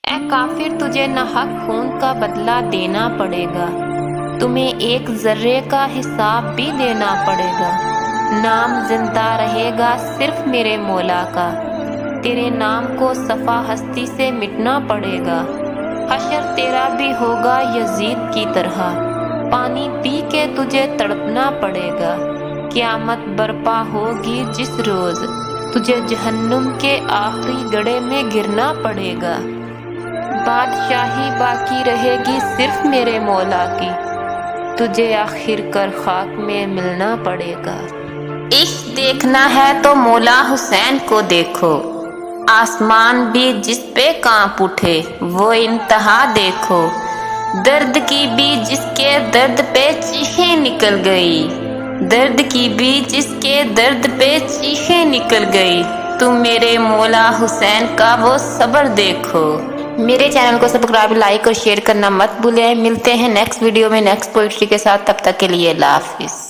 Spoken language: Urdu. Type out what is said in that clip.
اے کافر، تجھے نہ حق خون کا بدلہ دینا پڑے گا، تمہیں ایک ذرے کا حساب بھی دینا پڑے گا۔ نام زندہ رہے گا صرف میرے مولا کا، تیرے نام کو صفا ہستی سے مٹنا پڑے گا۔ حشر تیرا بھی ہوگا یزید کی طرح، پانی پی کے تجھے تڑپنا پڑے گا۔ قیامت برپا ہوگی جس روز، تجھے جہنم کے آخری گڑھے میں گرنا پڑے گا۔ بادشاہی باقی رہے گی صرف میرے مولا کی، تجھے آخر کر خاک میں ملنا پڑے گا۔ عشق دیکھنا ہے تو مولا حسین کو دیکھو، آسمان بھی جس پہ کانپ اٹھے وہ انتہا دیکھو۔ درد کی بھی جس کے درد پہ چیخیں نکل گئی، درد کی بھی جس کے درد پہ چیخیں نکل گئی، تم میرے مولا حسین کا وہ صبر دیکھو۔ میرے چینل کو سبسکرائب، لائک اور شیئر کرنا مت بھولیں۔ ملتے ہیں نیکسٹ ویڈیو میں نیکسٹ پوئٹری کے ساتھ، تب تک کے لیے اللہ حافظ۔